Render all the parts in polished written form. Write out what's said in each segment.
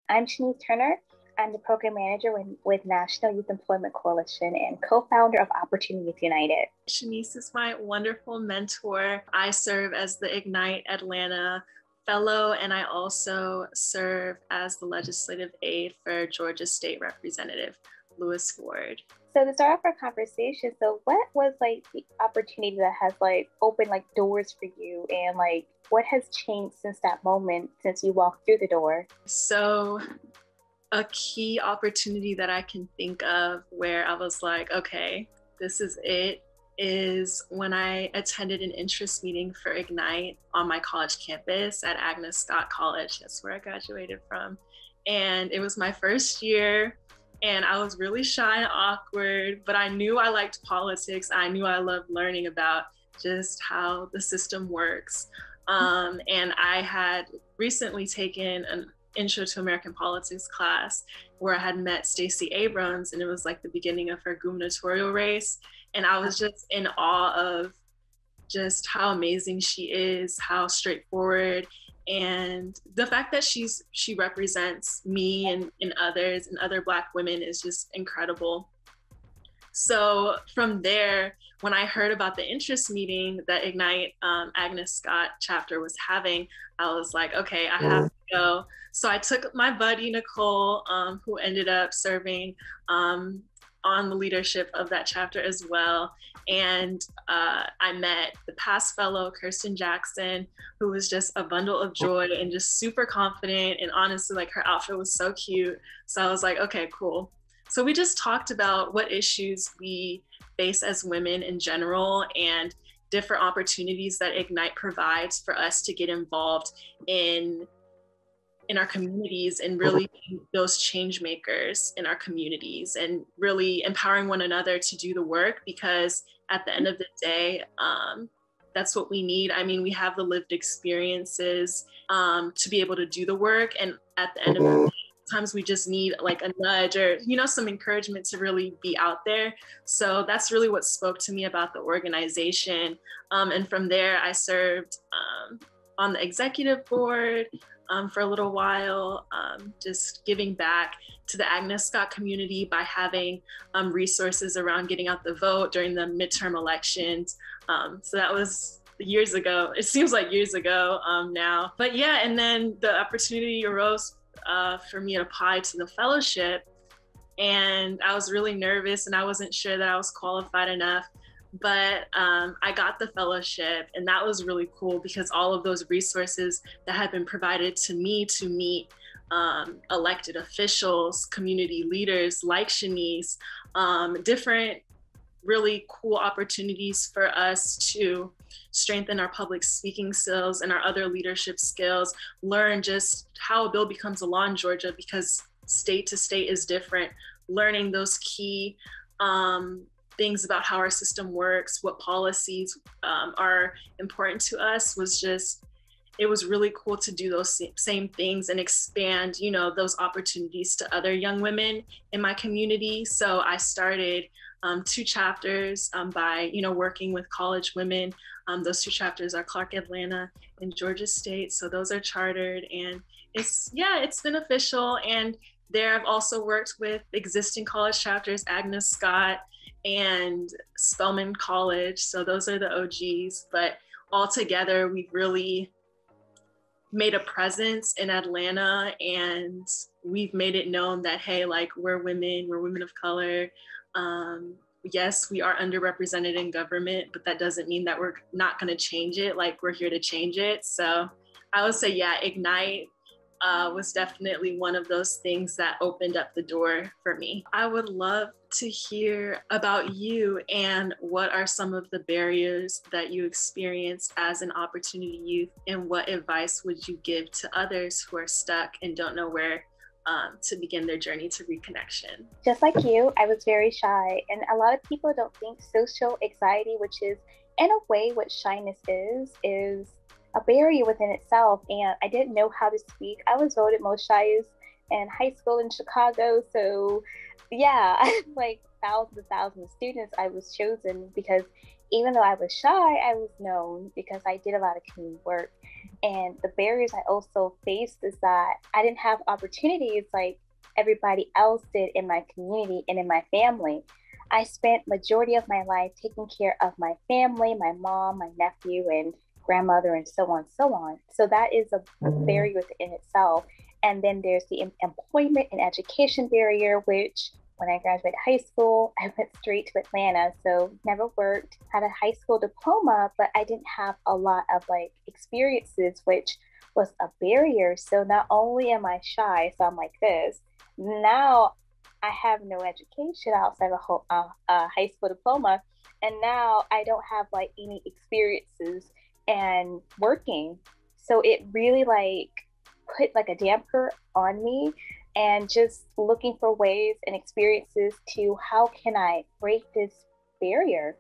I'm Shanice Turner. I'm the program manager with National Youth Employment Coalition and co-founder of Opportunities United. Shanice is my wonderful mentor. I serve as the Ignite Atlanta Fellow, and I also serve as the legislative aide for Georgia State Representative Lewis Ford. So to start off our conversation, so what was the opportunity that has opened doors for you, and what has changed since that moment, since you walked through the door? So a key opportunity that I can think of where I was like, okay, this is it, is when I attended an interest meeting for Ignite on my college campus at Agnes Scott College. That's where I graduated from. And it was my first year, and I was really shy and awkward, but I knew I liked politics. I knew I loved learning about just how the system works. And I had recently taken an Intro to American Politics class where I had met Stacey Abrams, and it was like the beginning of her gubernatorial race. And I was just in awe of just how amazing she is, how straightforward, and the fact that she represents me and others and other Black women is just incredible. So from there, when I heard about the interest meeting that Ignite Agnes Scott chapter was having, I was like, okay, I have to go. So I took my buddy, Nicole, who ended up serving on the leadership of that chapter as well. And I met the past fellow, Kirsten Jackson, who was just a bundle of joy and just super confident. And honestly, her outfit was so cute. So I was like, okay, cool. So we just talked about what issues we face as women in general and different opportunities that Ignite provides for us to get involved in our communities and really be those change makers in our communities and really empowering one another to do the work, because at the end of the day, that's what we need. I mean, we have the lived experiences to be able to do the work. And at the end of the day, sometimes we just need a nudge or, some encouragement to really be out there. So that's really what spoke to me about the organization. And from there, I served on the executive board for a little while, just giving back to the Agnes Scott community by having resources around getting out the vote during the midterm elections. So that was years ago. It seems like years ago now. But yeah, and then the opportunity arose for me to apply to the fellowship. And I was really nervous and I wasn't sure that I was qualified enough. But I got the fellowship, and that was really cool because all of those resources that had been provided to me to meet elected officials, community leaders like Shanice, different really cool opportunities for us to strengthen our public speaking skills and our other leadership skills, learn just how a bill becomes a law in Georgia because state to state is different, learning those key things about how our system works, what policies are important to us it was really cool to do those same things and expand, those opportunities to other young women in my community. So I started 2 chapters by, working with college women. Those 2 chapters are Clark Atlanta and Georgia State. So those are chartered, and it's beneficial. And there I've also worked with existing college chapters, Agnes Scott and Spelman College. So those are the OGs, but all together we've really made a presence in Atlanta, and we've made it known that, hey, we're women of color. Yes, we are underrepresented in government, but that doesn't mean that we're not going to change it. We're here to change it. So I would say, yeah, Ignite was definitely one of those things that opened up the door for me. I would love to hear about you and what are some of the barriers that you experienced as an opportunity youth, and what advice would you give to others who are stuck and don't know where to begin their journey to reconnection? Just like you, I was very shy, and a lot of people don't think social anxiety, which is in a way what shyness is a barrier within itself. And I didn't know how to speak. I was voted most shyest in high school in Chicago. So yeah, thousands and thousands of students, I was chosen because even though I was shy, I was known because I did a lot of community work. And the barriers I also faced is that I didn't have opportunities like everybody else did in my community and in my family. I spent majority of my life taking care of my family, my mom, my nephew, and grandmother, and so on, so on. So that is a barrier within itself. And then there's the employment and education barrier, which when I graduated high school, I went straight to Atlanta. So never worked, had a high school diploma, but I didn't have a lot of like experiences, which was a barrier. So not only am I shy, so I'm like this, now I have no education outside of a high school diploma. And now I don't have like any experiences and working. So it really like put like a damper on me, and just looking for ways and experiences to how can I break this barrier.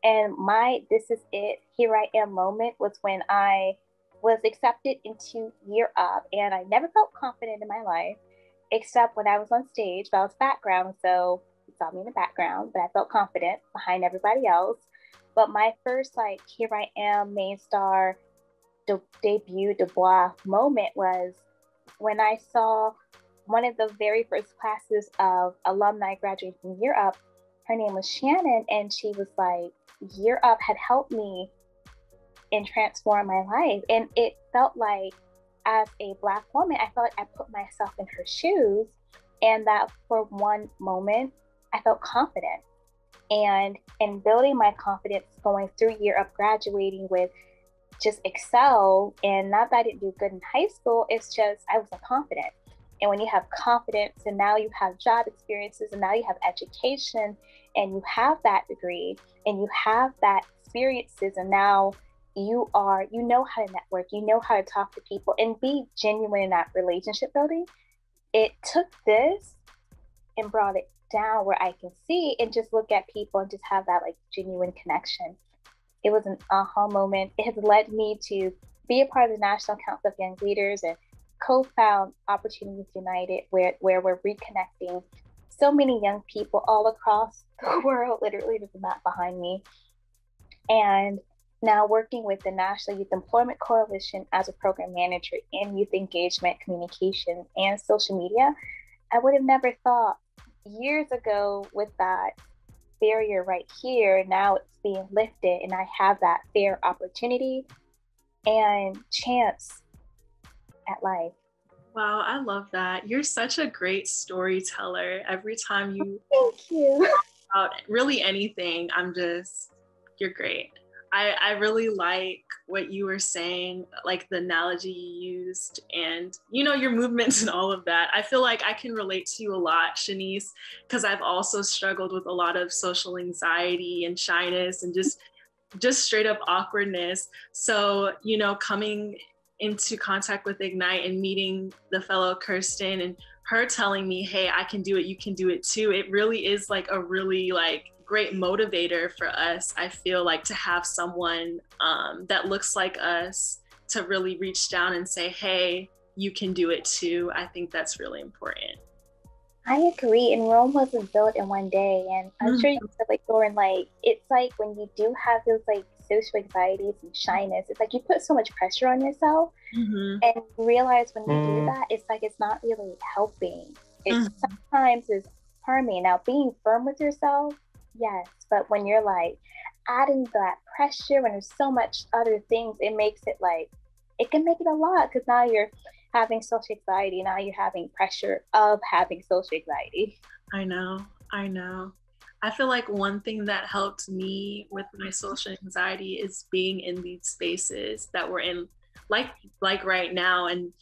And my this is it, here I am moment was when I was accepted into Year Up, and I never felt confident in my life except when I was on stage, but I was background, so you saw me in the background, but I felt confident behind everybody else. But my first like here I am main star debut Dubois moment was when I saw one of the very first classes of alumni graduating from Year Up. Her name was Shannon, and she was like, Year Up had helped me and transform my life. And it felt like, as a Black woman, I felt like I put myself in her shoes, and that for one moment, I felt confident. And in building my confidence going through Year Up, graduating with just excel, and not that I didn't do good in high school, it's just I wasn't confident. And when you have confidence, and now you have job experiences, and now you have education, and you have that degree, and you have that experiences, and now you know how to network, you know how to talk to people and be genuine in that relationship building. It took this and brought it down where I can see and just look at people and just have that like genuine connection. It was an aha moment. It has led me to be a part of the National Council of Young Leaders and co-found Opportunities United, where we're reconnecting so many young people all across the world. Literally, there's a map behind me. And now working with the National Youth Employment Coalition as a program manager in youth engagement, communication, and social media. I would have never thought years ago with that barrier right here, now it's being lifted and I have that fair opportunity and chance at life. Wow, I love that. You're such a great storyteller. Every time you thank you talk about really anything, you're great. I really like what you were saying, like the analogy you used and, your movements and all of that. I feel like I can relate to you a lot, Shanice, because I've also struggled with a lot of social anxiety and shyness and just straight up awkwardness. So, coming into contact with Ignite and meeting the fellow Kirsten and her telling me, hey, I can do it, you can do it too. It really is like a really great motivator for us. I feel like to have someone that looks like us to really reach down and say, hey, you can do it too. I think that's really important. I agree. And Rome wasn't built in one day. And I'm sure you said, Loren, it's like when you do have those social anxieties and shyness, it's like you put so much pressure on yourself and you realize when you do that, it's like it's not really helping. It sometimes is harming. Now, being firm with yourself, yes, but when you're adding that pressure, when there's so much other things, it makes it it can make it a lot, because now you're having social anxiety, now you're having pressure of having social anxiety. I know. I feel like one thing that helped me with my social anxiety is being in these spaces that we're in, like right now. And,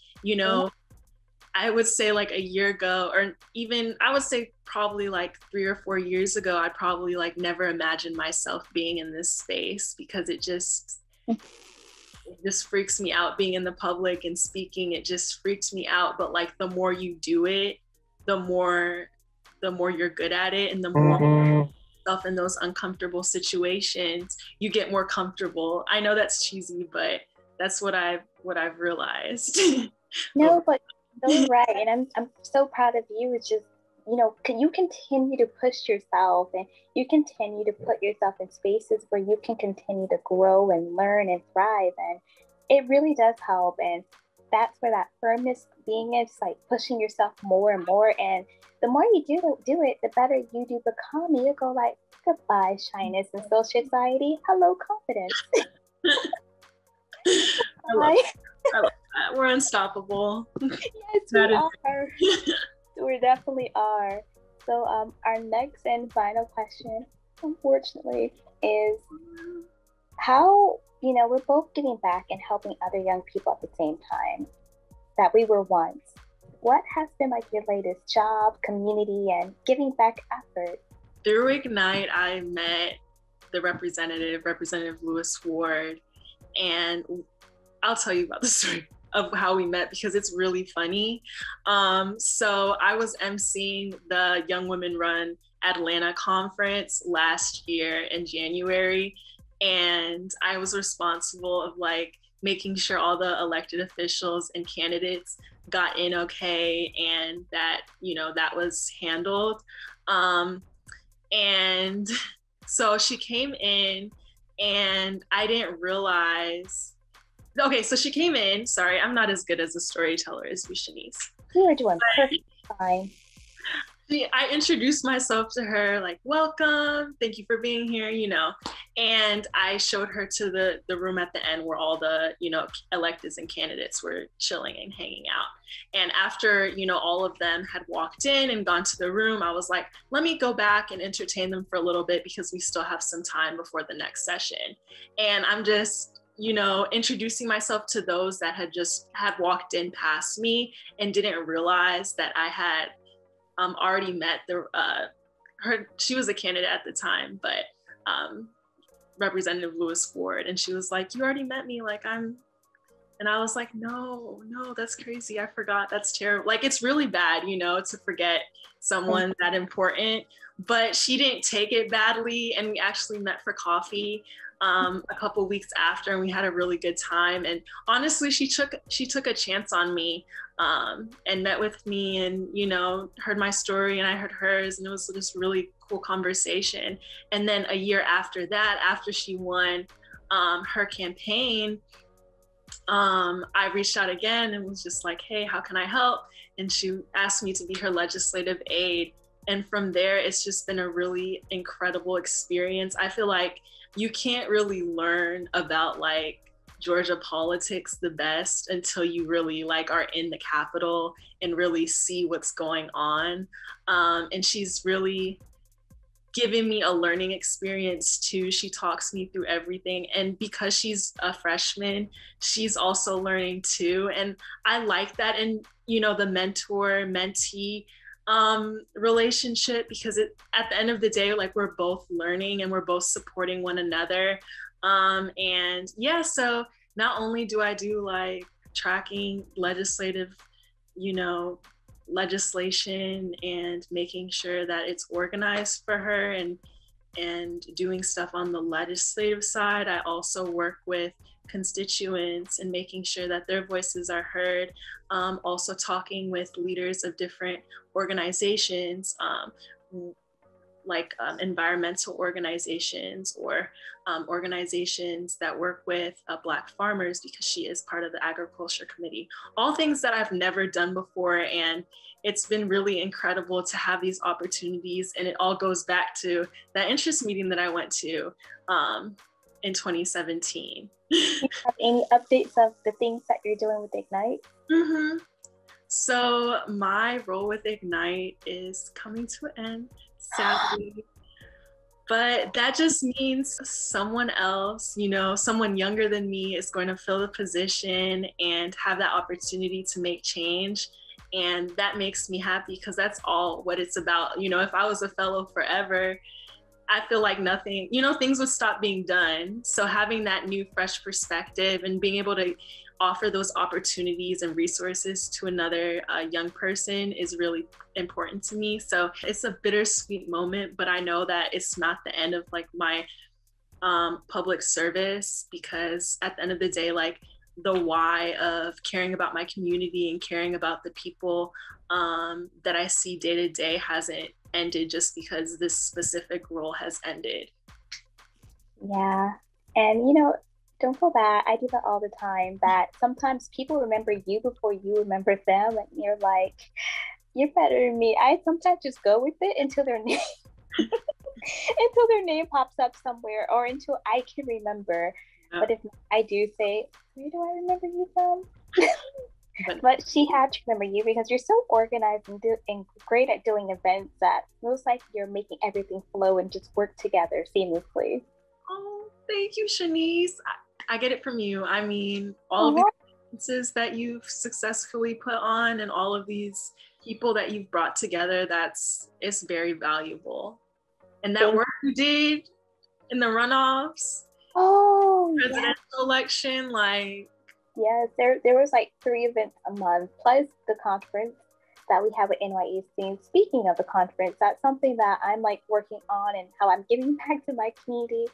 I would say a year ago, or even I would say probably 3 or 4 years ago, I probably never imagined myself being in this space, because it just freaks me out being in the public and speaking. It just freaks me out. But the more you do it, the more you're good at it, and the more yourself in those uncomfortable situations, you get more comfortable. I know that's cheesy, but that's what I've realized. No, but so right. And I'm so proud of you. It's just can you continue to push yourself, and you continue to put yourself in spaces where you can continue to grow and learn and thrive. And it really does help. And that's where that firmness being is, like pushing yourself more and more. And the more you do it, the better you do become. You go like, goodbye, shyness and social anxiety. Hello, confidence. I love that. We're unstoppable. Yes, we are. We definitely are. So our next and final question, unfortunately, is how, we're both giving back and helping other young people at the same time that we were once. What has been like your latest job, community, and giving back effort? Through Ignite, I met the Representative Lewis Ward, and I'll tell you about the story of how we met because it's really funny. So I was emceeing the Young Women Run Atlanta conference last year in January, and I was responsible of like making sure all the elected officials and candidates got in okay, and that, that was handled. And so she came in and I didn't realize. Okay, so she came in. Sorry, I'm not as good as a storyteller as you, Shanice. You were doing perfectly fine. I introduced myself to her, like, welcome, thank you for being here, and I showed her to the room at the end where all the, electeds and candidates were chilling and hanging out. And after, all of them had walked in and gone to the room, I was like, let me go back and entertain them for a little bit because we still have some time before the next session. And I'm just, introducing myself to those that had walked in past me and didn't realize that I had already met she was a candidate at the time, but Representative Lewis Ward, and she was like, you already met me, and I was like, no, that's crazy, I forgot, that's terrible. Like, it's really bad, to forget someone that important, but she didn't take it badly, and we actually met for coffee a couple weeks after, and we had a really good time. And honestly, she took a chance on me and met with me, and heard my story and I heard hers, and it was this really cool conversation. And then a year after that, after she won her campaign, I reached out again and was just like, hey, how can I help? And she asked me to be her legislative aide. And from there, it's just been a really incredible experience. I feel like you can't really learn about Georgia politics the best until you really are in the Capitol and really see what's going on. And she's really given me a learning experience too. She talks me through everything. And because she's a freshman, she's also learning too. And I like that. And, the mentor-mentee relationship, because at the end of the day, we're both learning and we're both supporting one another. And yeah, so not only do I do tracking legislative, legislation and making sure that it's organized for her and doing stuff on the legislative side, I also work with constituents and making sure that their voices are heard. Also talking with leaders of different organizations, environmental organizations or organizations that work with Black farmers, because she is part of the Agriculture Committee. All things that I've never done before, and it's been really incredible to have these opportunities. And it all goes back to that interest meeting that I went to in 2017. Do you have any updates of the things that you're doing with Ignite? Mm-hmm. So my role with Ignite is coming to an end, sadly. But that just means someone else, someone younger than me is going to fill the position and have that opportunity to make change. And that makes me happy, because that's all what it's about. If I was a fellow forever, I feel like nothing, things would stop being done. So having that new, fresh perspective and being able to offer those opportunities and resources to another young person is really important to me. So it's a bittersweet moment, but I know that it's not the end of my public service, because at the end of the day, the why of caring about my community and caring about the people that I see day to day hasn't ended just because this specific role has ended. Yeah. And don't feel bad. I do that all the time. That sometimes people remember you before you remember them, and you're like, you're better than me. I sometimes just go with it until their name until their name pops up somewhere or until I can remember. Yeah. But if I do say, where do I remember you from? But she had to remember you because you're so organized and great at doing events that most likely you're making everything flow and just work together seamlessly. Oh, thank you, Shanice. I get it from you. I mean, all of these conferences that you've successfully put on and all of these people that you've brought together, it's very valuable. And that work you did in the runoffs, presidential election, like. Yes, there was like 3 events a month, plus the conference that we have at NYEC. Speaking of the conference, that's something that I'm like working on and how I'm giving back to my community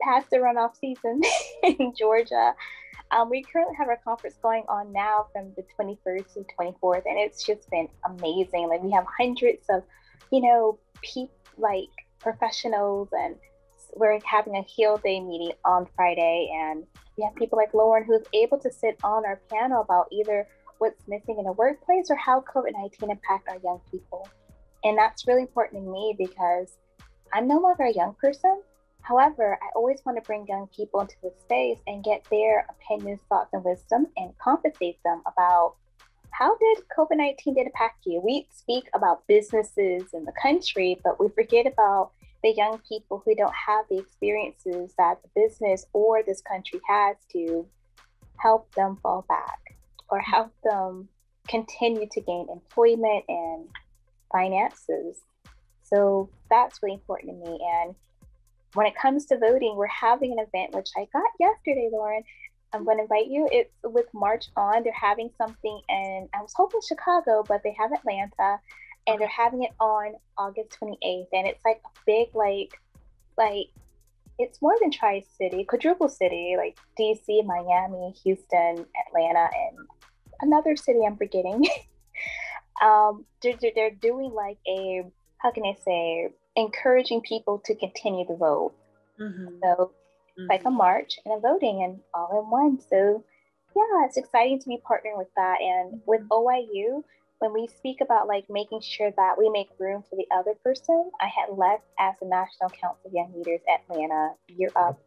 past the runoff season in Georgia. We currently have our conference going on now from the 21st to 24th, and it's just been amazing. Like we have hundreds of, like professionals, and we're having a Heal Day meeting on Friday, and we have people like Loren who's able to sit on our panel about either what's missing in a workplace or how COVID-19 impact our young people. And that's really important to me because I'm no longer a young person. However, I always want to bring young people into the space and get their opinions, thoughts, and wisdom and compensate them about how did COVID-19 impact you? We speak about businesses in the country, but we forget about the young people who don't have the experiences that the business or this country has to help them fall back or help them continue to gain employment and finances. So that's really important to me. And when it comes to voting, we're having an event, which I got yesterday, Loren. I'm going to invite you. It's with March On. They're having something, and I was hoping Chicago, but they have Atlanta. And they're having it on August 28th. And it's like a big, like it's more than Tri-City, quadruple city, like DC, Miami, Houston, Atlanta, and another city I'm forgetting. They're doing like how can I say, encouraging people to continue to vote. So it's like a march and a voting and all in one. So yeah, it's exciting to be partnering with that. And with OIU, when we speak about like making sure that we make room for the other person, I had left as the National Council of Young Leaders Atlanta Year Up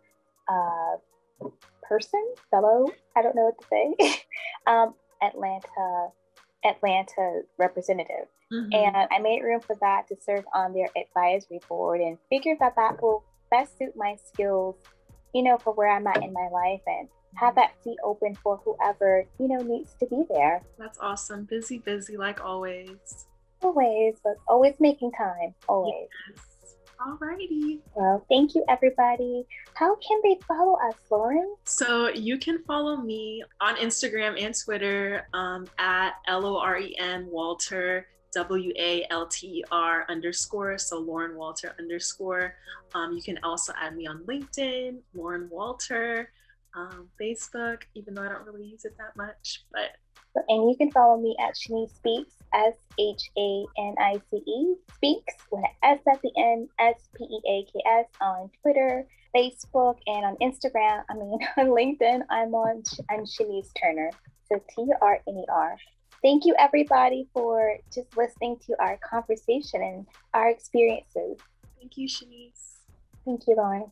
fellow, I don't know what to say, Atlanta representative. And I made room for that to serve on their advisory board and figured that will best suit my skills, for where I'm at in my life, and have that seat open for whoever, needs to be there. That's awesome. Busy like always. Always, but always making time, always. Yes. Alrighty. Well, thank you, everybody. How can they follow us, Loren? So you can follow me on Instagram and Twitter at LOREN Walter, WALTER _, so Loren Walter _. You can also add me on LinkedIn, Loren Walter, Facebook, even though I don't really use it that much, but. And you can follow me at Shanice Speaks, SHANICE Speaks, with an S at the end, SPEAKS, on Twitter, Facebook, and on Instagram. On LinkedIn, I'm Shanice Turner, so TURNER. Thank you, everybody, for just listening to our conversation and our experiences. Thank you, Shanice. Thank you, Loren.